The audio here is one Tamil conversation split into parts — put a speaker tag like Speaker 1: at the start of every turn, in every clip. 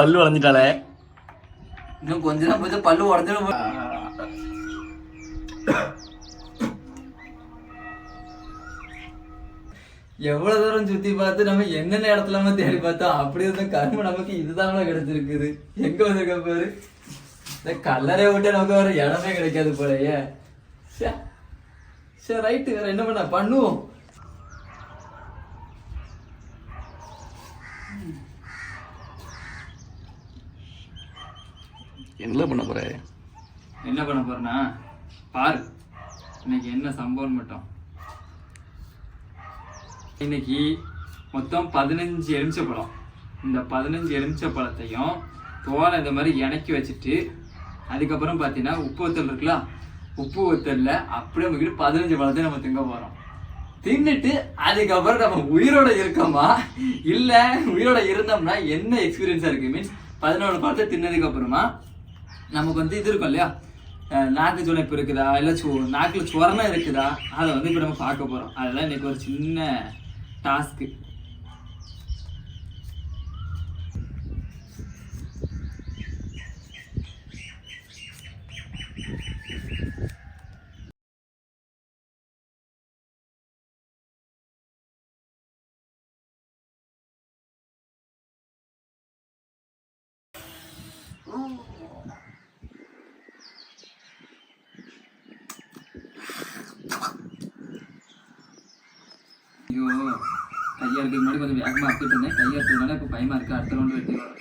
Speaker 1: பல்லு வளைஞ்சிட்டாலே.
Speaker 2: இன்னும் கொஞ்ச நேரம் போய் பல்லு உடஞ்சிடும். எவ்வளவு தூரம் சுத்தி பார்த்து நம்ம என்னென்ன இடத்துல தேடி பார்த்தோம், அப்படி இருந்த கரும்பு நமக்கு இதுதான் கிடைச்சிருக்குது. எங்க வந்திருக்க பாரு, இந்த கல்லறை விட்டு நமக்கு வேற இடமே கிடைக்காது போலயே. சரி ரைட்டு, வேற என்ன பண்ண பண்ணுவோம்.
Speaker 1: என்ன பண்ண போற?
Speaker 2: என்ன பண்ண போறேன்னா பாரு, இன்னைக்கு என்ன சம்பவம் மட்டும். இன்னைக்கு மொத்தம் 15 எலுமிச்சப்பழம். இந்த 15 எலுமிச்சப்பழத்தையும் தோலை இந்த மாதிரி இணக்கி வச்சுட்டு, அதுக்கப்புறம் பார்த்தீங்கன்னா உப்பு வத்தல் இருக்குல்ல, உப்பு வத்தல்ல அப்படியே நமக்கு 15 பழத்தையும் நம்ம திங்க போகிறோம். தின்னுட்டு அதுக்கப்புறம் நம்ம உயிரோட இருக்கோமா இல்லை உயிரோட இருந்தோம்னா என்ன எக்ஸ்பீரியன்ஸாக இருக்குது, மீன்ஸ் 11 பழத்தை தின்னதுக்கு அப்புறமா நமக்கு இது இருக்கும் இல்லையா, நாக்கு சுனைப்பு இருக்குதா, இல்லை நாக்கில் சுவரணம் இருக்குதா, அதை இப்போ நம்ம பார்க்க போகிறோம். அதெல்லாம் இன்னைக்கு ஒரு சின்ன டாஸ்க்கு. ஐயோ, கையா இருக்கிறது முன்னாடி கொஞ்சம் வேகமாக அறுத்துட்டு இருந்தேன். கையா எடுத்ததுனால இப்போ பயமா இருக்கு. அடுத்த ரவுண்டு வெட்டி வரும்.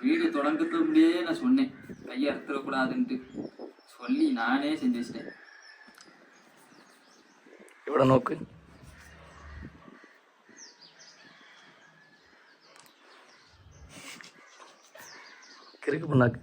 Speaker 2: வீடு தொடங்கிறதுக்கு முன்னாடியே நான் சொன்னேன் கையை அறுத்துடக்கூடாதுன்ட்டு சொல்லி நானே செஞ்சு வச்சிட்டேன்.
Speaker 1: எவ்வளோ நோக்கு கிறுக்கு பண்ணாக்கு.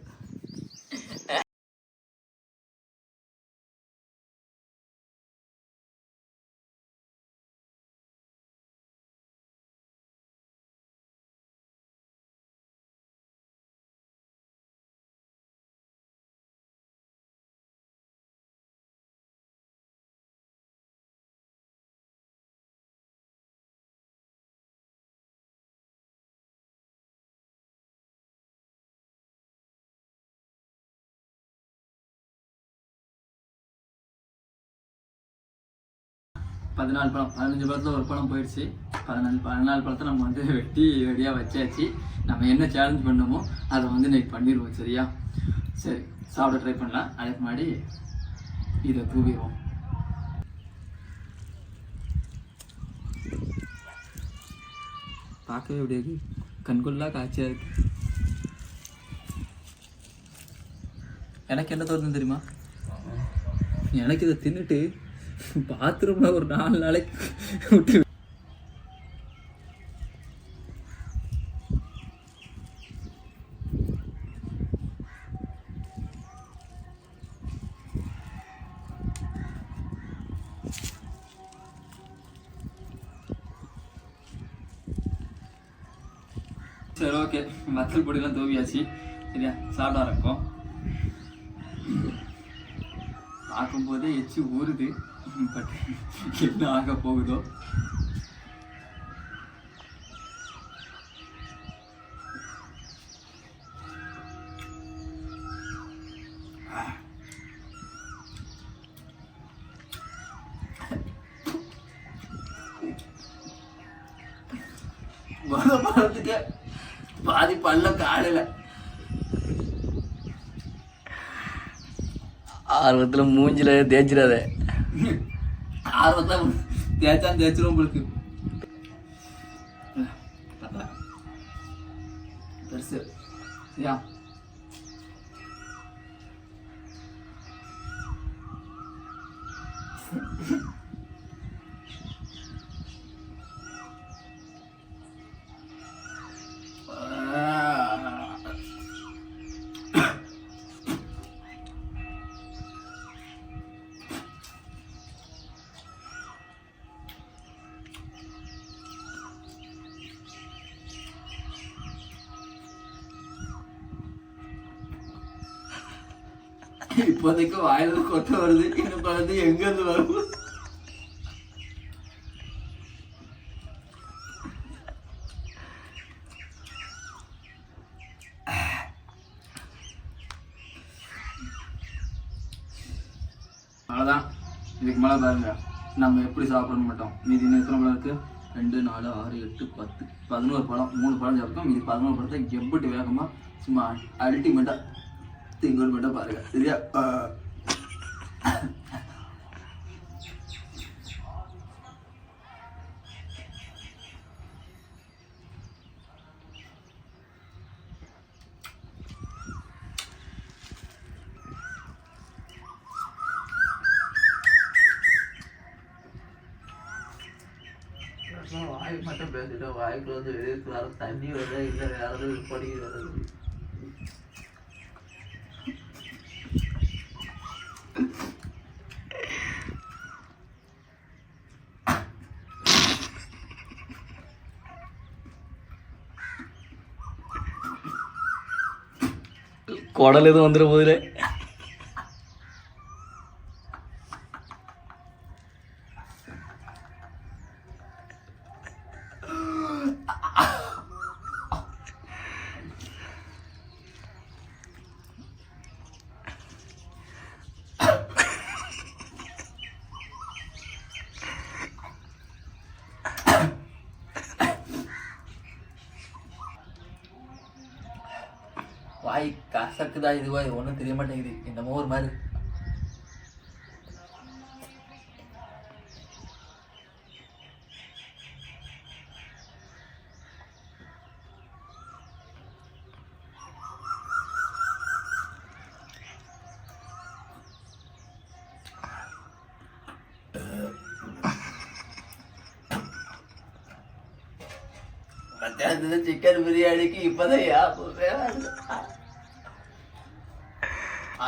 Speaker 2: பதினாலு பழம் 15 பழத்தில் ஒரு பழம் போயிடுச்சு. 14 பழத்தை நம்ம வெட்டி ரெடியாக வச்சாச்சு. நம்ம என்ன சேலஞ்ச் பண்ணமோ அதை இன்னைக்கு பண்ணிடுவோம். சரியா? சரி, சாப்பிட ட்ரை பண்ணலாம். அதுக்கு முன்னாடி இதை தூவிடுவோம். பார்க்கவே எப்படி இருக்கு, கண்கொள்ளா காட்சியாக இருக்கு. எனக்கு என்ன தோணுது தெரியுமா, எனக்கு இதை தின்னுட்டு பாத்ரூம்ல ஒரு 4 நாளைக்கு விட்டு சரி ஓகே, வத்தல் பொடியெல்லாம் தூவியாச்சு. சரியா, சாப்பிட ஆரம்பிப்போம். பார்க்கும்போதே எச்சு ஊறுது. பட் என்ன ஆக போகுதோ. பழத்துக்கு பாதி பல்ல காலையில
Speaker 1: ஆர்வத்தில் மூஞ்சில தேய்ச்சிடாத.
Speaker 2: ஆர்வத்தில் தேய்ச்சிரும் உங்களுக்கு. பெருசு சரியா? இப்போதைக்கு வாயில கொட்ட வருது. இன்னும் குழந்தை எங்க இருந்து வரும்? இதுக்கு மேலே பாருங்க நம்ம எப்படி சாப்பிட மாட்டோம். மீதி இன்னும் எத்தனை பழம் இருக்குது? 2, 4, 6, 8, 10, 11 பழம். 3 பழம் சாப்பிட்டோம். மீதி 11 பழத்தை எப்படி வேகமாக சும்மா அல்டிமேட்டாக திங்கன்னு மட்டும் பாருங்க. சரியா?
Speaker 1: வாய் மட்டும் பேசிட்டோம். வாய்க்குள்ள வந்து வெளியே வர தண்ணி வருதா இல்லை வேற எதுவும் படிக்க வருது. குடல் எதுவும் வந்துடும் போதில். வாய் கசக்குதா இதுவா இது ஒன்றும் தெரிய மாட்டேங்குது. என்னமோ ஒரு மாதிரி. மத்தியானத்துல சிக்கன் பிரியாணிக்கு இப்பதான்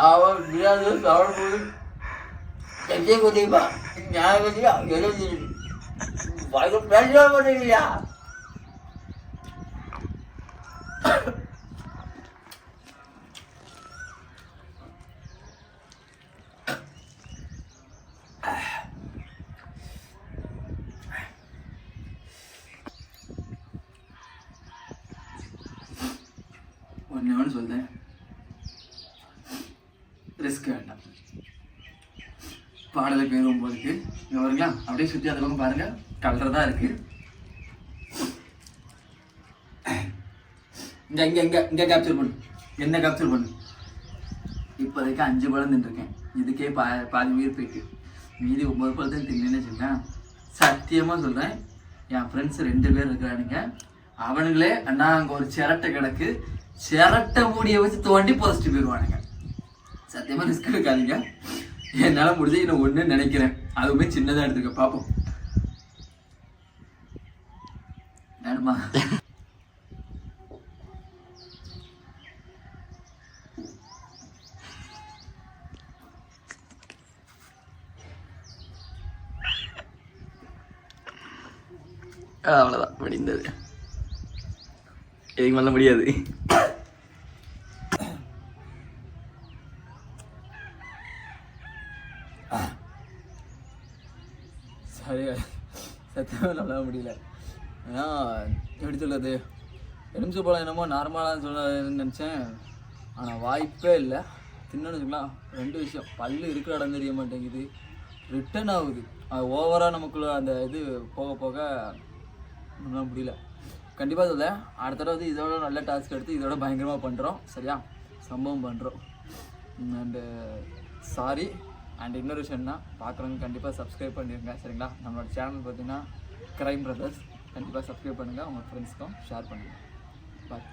Speaker 1: அவன் பிரியாணி சாப்பிடும்போது செஞ்சே கொதிப்பா ஞாபகத்தியா எழுதி வாய்க்கு பேச மாட்டேங்கலையா? ஒன்று சொல்றேன், ரிஸ்க் வேண்டாம். பாடலை பேரும் போதுக்கு இங்கே வருங்களா, அப்படியே சுற்றி அந்த பக்கம் பாருங்க, கலர் தான் இருக்கு. இங்கே இங்கே இங்கே இங்கே கேப்சர் பண்ணு, என்ன கேப்சர் பண்ணு. இப்போதைக்கு 5 பழம் தின்றுருக்கேன். இதுக்கே பாதி உயிர் போயிட்டு மீதி 9 பழத்தையும் தின்னு வச்சுருக்கேன். சத்தியமாக சொல்கிறேன், என் ஃப்ரெண்ட்ஸ் 2 பேர் இருக்கிறானுங்க. அவனுங்களே அண்ணா அங்கே ஒரு சிரட்டை கிடக்கு, சிரட்டை மூடியை வச்சு தோண்டி புதைச்சிட்டு போயிடுவானுங்க. சத்தியமாக ரிஸ்க் எடுக்காதீங்க. என்னால் முடிஞ்சு இன்னும் ஒன்று நினைக்கிறேன், அதுவுமே சின்னதாக எடுத்துக்க பார்ப்போம். வேணுமா? அவ்வளோதான் முடிந்தது. இதுக்கு மேலே முடியாது. சரியா சத்தியமாக நல்லா முடியல. ஏன்னா எப்படி சொல்கிறது, எலுமிச்சை பழம் என்னமோ நார்மலாக சொல்லணும்னு நினச்சேன், ஆனால் வாய்ப்பே இல்லை. தின்னு வச்சுக்கலாம். 2 விஷயம், பல்லு இருக்கிற இடம் தெரிய மாட்டேங்குது, ரிட்டன் ஆகுது. அது ஓவராக நமக்குள்ள அந்த இது போக போக ஒன்றும் முடியல. கண்டிப்பாக சொல்ல அடுத்த தடவை இதோட நல்ல டாஸ்க் எடுத்து இதோட பயங்கரமாக பண்ணுறோம். சரியா? சம்பவம் பண்ணுறோம். And sorry. அண்ட் இன்னொரு விஷயம்னா, பார்க்குறவங்க கண்டிப்பாக சப்ஸ்கிரைப் பண்ணிடுங்க. சரிங்களா? நம்மளோட சேனல் பார்த்தீங்கன்னா கிரைம் பிரதர்ஸ். கண்டிப்பாக சப்ஸ்கிரைப் பண்ணுங்கள், உங்கள் ஃப்ரெண்ட்ஸ்க்கும் ஷேர் பண்ணுங்கள். பாய்.